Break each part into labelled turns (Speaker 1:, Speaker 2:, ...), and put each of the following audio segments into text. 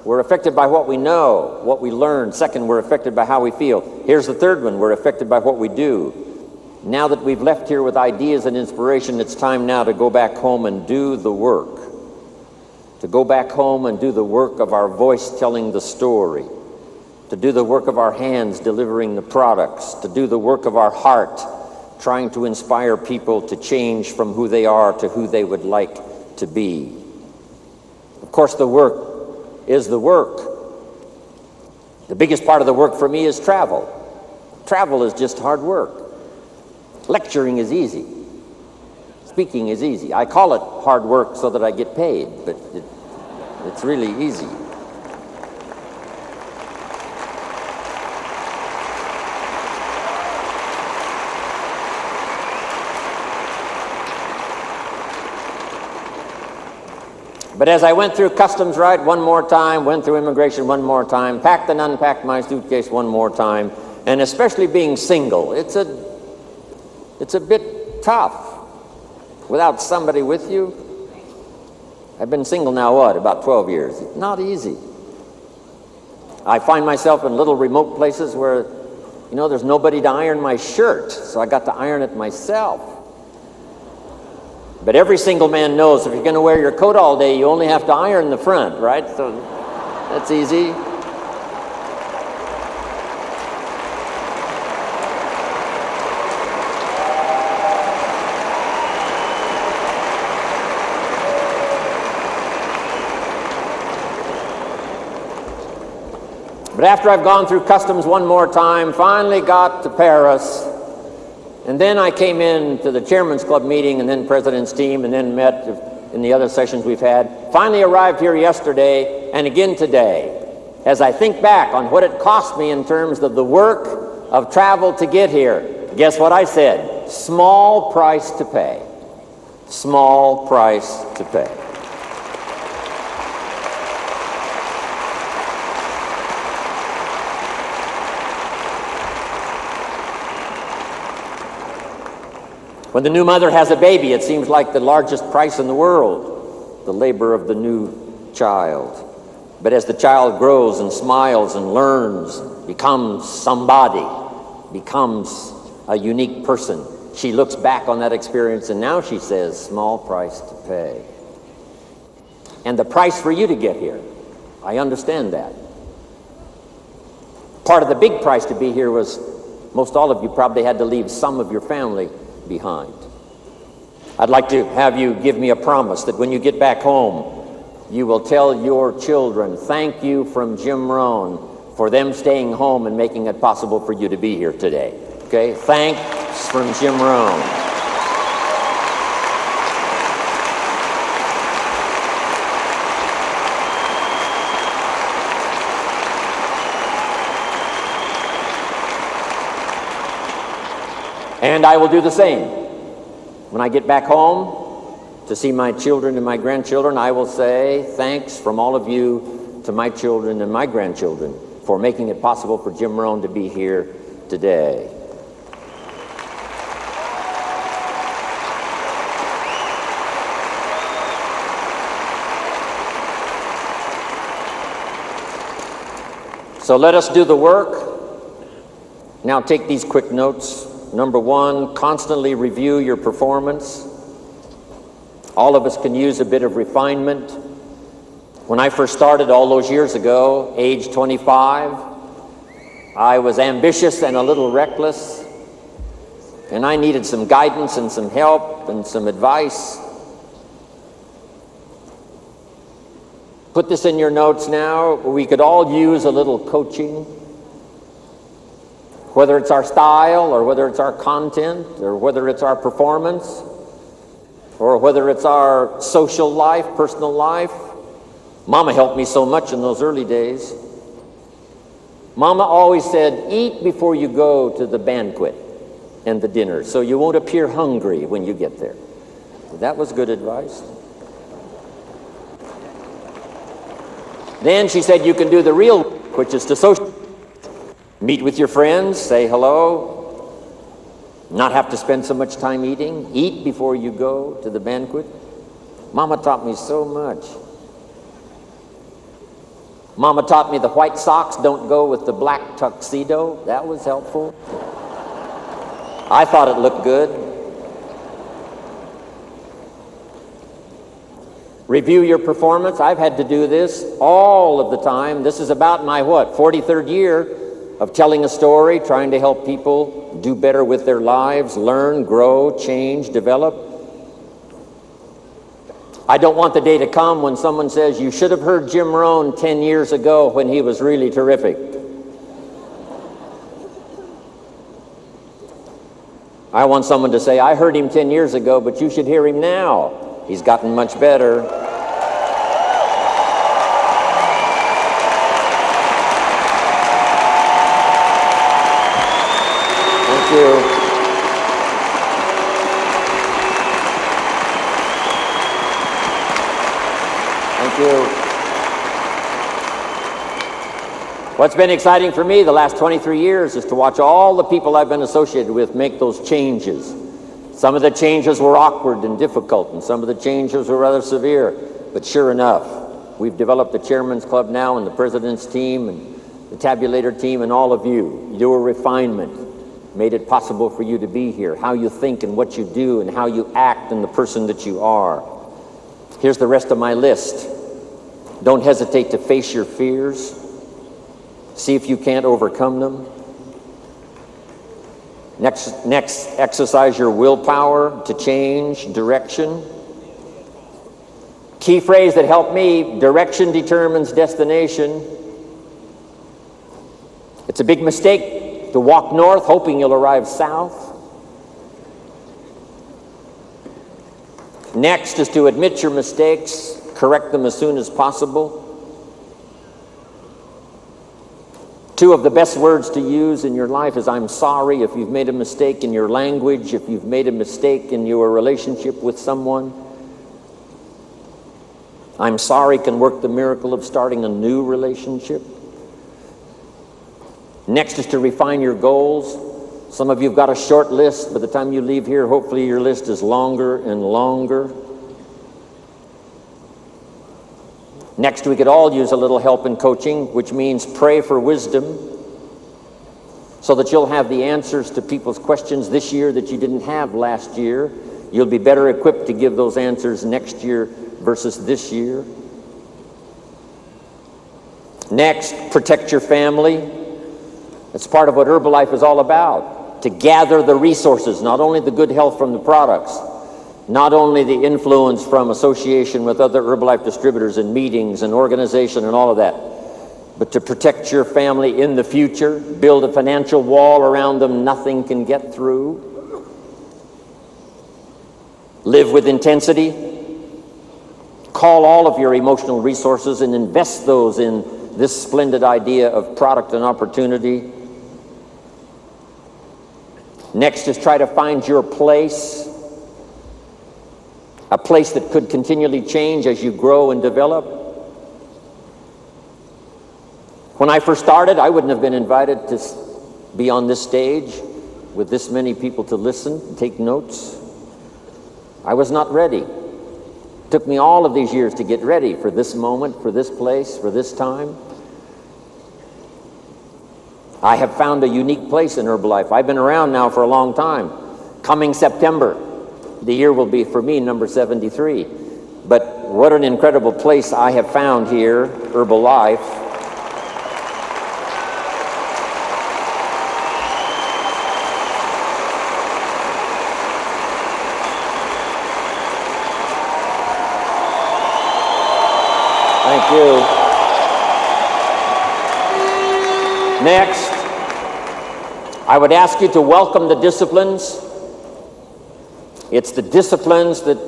Speaker 1: we're affected by what we know, what we learn. Second, we're affected by how we feel. Here's the third one, we're affected by what we do. Now that we've left here with ideas and inspiration, it's time now to go back home and do the work. To go back home and do the work of our voice telling the story. To do the work of our hands delivering the products. To do the work of our heart trying to inspire people to change from who they are to who they would like to be. Of course, the work is the work. The biggest part of the work for me is travel. Travel is just hard work. Lecturing is easy. Speaking is easy. I call it hard work so that I get paid, but it's really easy. But as I went through customs right one more time, went through immigration one more time, packed and unpacked my suitcase one more time, and especially being single, it's a bit tough without somebody with you. I've been single now, about 12 years. It's not easy. I find myself in little remote places where, there's nobody to iron my shirt, so I got to iron it myself. But every single man knows if you're going to wear your coat all day, you only have to iron the front, right? So that's easy. But after I've gone through customs one more time, finally got to Paris, and then I came in to the Chairman's Club meeting and then President's team and then met in the other sessions we've had. Finally arrived here yesterday and again today. As I think back on what it cost me in terms of the work of travel to get here, guess what I said? Small price to pay. Small price to pay. When the new mother has a baby, it seems like the largest price in the world, the labor of the new child. But as the child grows and smiles and learns, becomes somebody, becomes a unique person, she looks back on that experience and now she says, small price to pay. And the price for you to get here, I understand that. Part of the big price to be here was most all of you probably had to leave some of your family behind. I'd like to have you give me a promise that when you get back home, you will tell your children, thank you from Jim Rohn for them staying home and making it possible for you to be here today. Okay? Thanks from Jim Rohn. And I will do the same. When I get back home to see my children and my grandchildren, I will say thanks from all of you to my children and my grandchildren for making it possible for Jim Rohn to be here today. So let us do the work. Now take these quick notes. Number one, constantly review your performance. All of us can use a bit of refinement. When I first started all those years ago, age 25, I was ambitious and a little reckless, and I needed some guidance and some help and some advice. Put this in your notes now. We could all use a little coaching. Whether it's our style, or whether it's our content, or whether it's our performance, or whether it's our social life, personal life. Mama helped me so much in those early days. Mama always said, eat before you go to the banquet and the dinner, so you won't appear hungry when you get there. That was good advice. Then she said, you can do the real work, which is to social. Meet with your friends, say hello, not have to spend so much time eating, eat before you go to the banquet. Mama taught me so much. Mama taught me the white socks don't go with the black tuxedo. That was helpful. I thought it looked good. Review your performance. I've had to do this all of the time. This is about my, 43rd year of telling a story, trying to help people do better with their lives, learn, grow, change, develop. I don't want the day to come when someone says, you should have heard Jim Rohn 10 years ago when he was really terrific. I want someone to say, I heard him 10 years ago, but you should hear him now. He's gotten much better. Thank you. Thank you. What's been exciting for me the last 23 years is to watch all the people I've been associated with make those changes. Some of the changes were awkward and difficult, and some of the changes were rather severe. But sure enough, we've developed the Chairman's Club now, and the President's team, and the Tabulator team, and all of you. Your refinement made it possible for you to be here. How you think and what you do and how you act and the person that you are. Here's the rest of my list. Don't hesitate to face your fears. See if you can't overcome them. Next, exercise your willpower to change direction. Key phrase that helped me, direction determines destination. It's a big mistake to walk north hoping you'll arrive south. Next is to admit your mistakes, correct them as soon as possible. Two of the best words to use in your life is I'm sorry if you've made a mistake in your language, if you've made a mistake in your relationship with someone. I'm sorry can work the miracle of starting a new relationship. Next is to refine your goals. Some of you have got a short list. By the time you leave here, hopefully your list is longer and longer. Next, we could all use a little help in coaching, which means pray for wisdom so that you'll have the answers to people's questions this year that you didn't have last year. You'll be better equipped to give those answers next year versus this year. Next, protect your family. That's part of what Herbalife is all about, to gather the resources, not only the good health from the products, not only the influence from association with other Herbalife distributors and meetings and organization and all of that, but to protect your family in the future, build a financial wall around them nothing can get through. Live with intensity. Call all of your emotional resources and invest those in this splendid idea of product and opportunity. Next is try to find your place. A place that could continually change as you grow and develop. When I first started, I wouldn't have been invited to be on this stage with this many people to listen, take notes. I was not ready. It took me all of these years to get ready for this moment, for this place, for this time. I have found a unique place in Herbalife. I've been around now for a long time. Coming September, the year will be, for me, number 73. But what an incredible place I have found here, Herbalife. Thank you. Next, I would ask you to welcome the disciplines. It's the disciplines that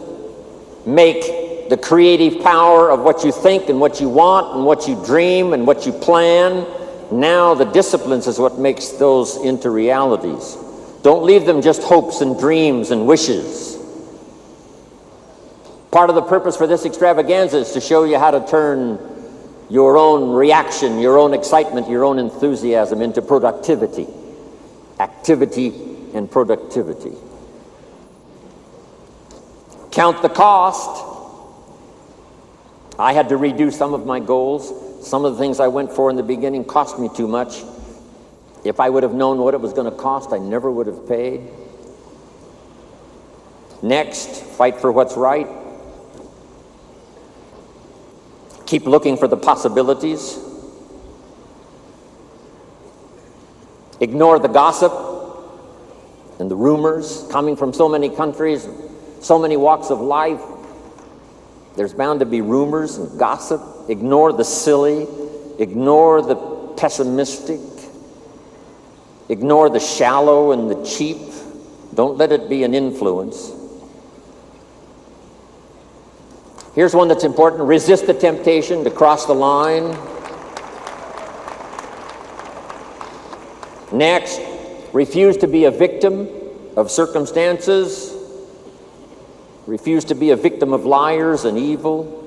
Speaker 1: make the creative power of what you think and what you want and what you dream and what you plan. Now the disciplines is what makes those into realities. Don't leave them just hopes and dreams and wishes. Part of the purpose for this extravaganza is to show you how to turn your own reaction, your own excitement, your own enthusiasm into productivity. Activity and productivity. Count the cost. I had to redo some of my goals. Some of the things I went for in the beginning cost me too much. If I would have known what it was going to cost, I never would have paid. Next, fight for what's right. Keep looking for the possibilities. Ignore the gossip and the rumors coming from so many countries, so many walks of life. There's bound to be rumors and gossip. Ignore the silly. Ignore the pessimistic. Ignore the shallow and the cheap. Don't let it be an influence. Here's one that's important. Resist the temptation to cross the line. Next, refuse to be a victim of circumstances. Refuse to be a victim of liars and evil.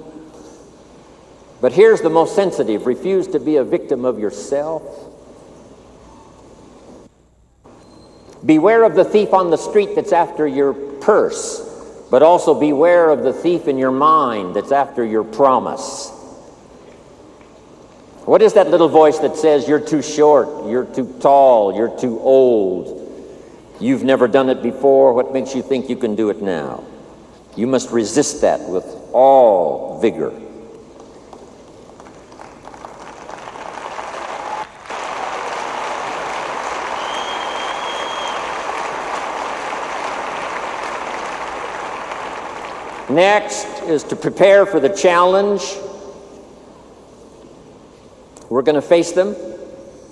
Speaker 1: But here's the most sensitive. Refuse to be a victim of yourself. Beware of the thief on the street that's after your purse, but also beware of the thief in your mind that's after your promise. What is that little voice that says, you're too short, you're too tall, you're too old, you've never done it before, what makes you think you can do it now? You must resist that with all vigor. Next is to prepare for the challenge. We're going to face them.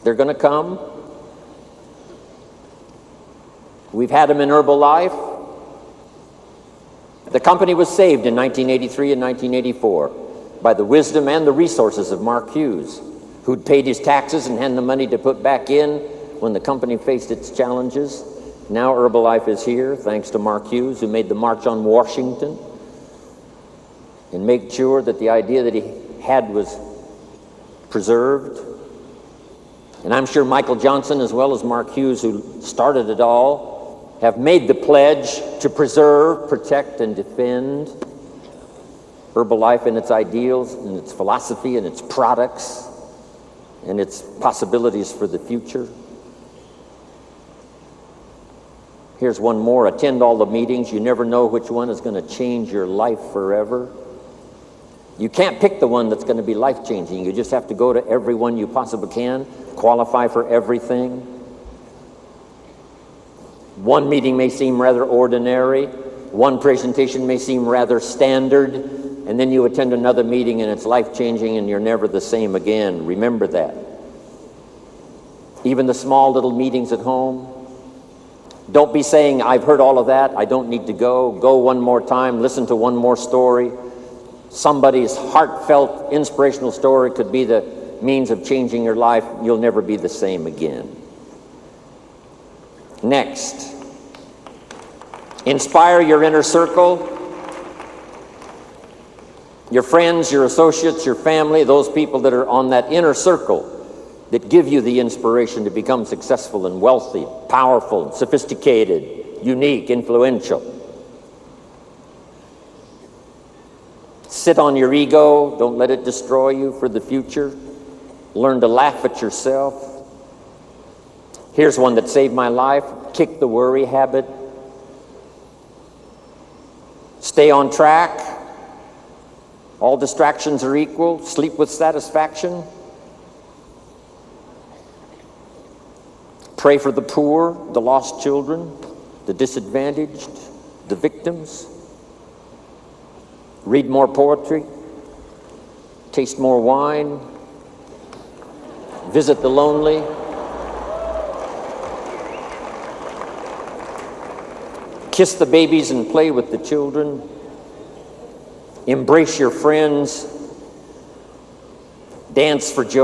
Speaker 1: They're going to come. We've had them in Herbalife. The company was saved in 1983 and 1984 by the wisdom and the resources of Mark Hughes, who'd paid his taxes and had the money to put back in when the company faced its challenges. Now Herbalife is here, thanks to Mark Hughes, who made the March on Washington and made sure that the idea that he had was preserved. And I'm sure Michael Johnson, as well as Mark Hughes, who started it all, have made the pledge to preserve, protect, and defend Herbalife and its ideals and its philosophy and its products and its possibilities for the future. Here's one more. Attend all the meetings. You never know which one is going to change your life forever. You can't pick the one that's going to be life-changing. You just have to go to every one you possibly can, qualify for everything. One meeting may seem rather ordinary. One presentation may seem rather standard. And then you attend another meeting and it's life-changing and you're never the same again. Remember that. Even the small little meetings at home. Don't be saying, I've heard all of that, I don't need to go. Go one more time, listen to one more story. Somebody's heartfelt, inspirational story could be the means of changing your life. You'll never be the same again. Next, inspire your inner circle, your friends, your associates, your family, those people that are on that inner circle that give you the inspiration to become successful and wealthy, powerful, sophisticated, unique, influential. Sit on your ego. Don't let it destroy you for the future. Learn to laugh at yourself. Here's one that saved my life. Kick the worry habit. Stay on track. All distractions are equal. Sleep with satisfaction. Pray for the poor, the lost children, the disadvantaged, the victims. Read more poetry, taste more wine, visit the lonely. Kiss the babies and play with the children. Embrace your friends. Dance for joy.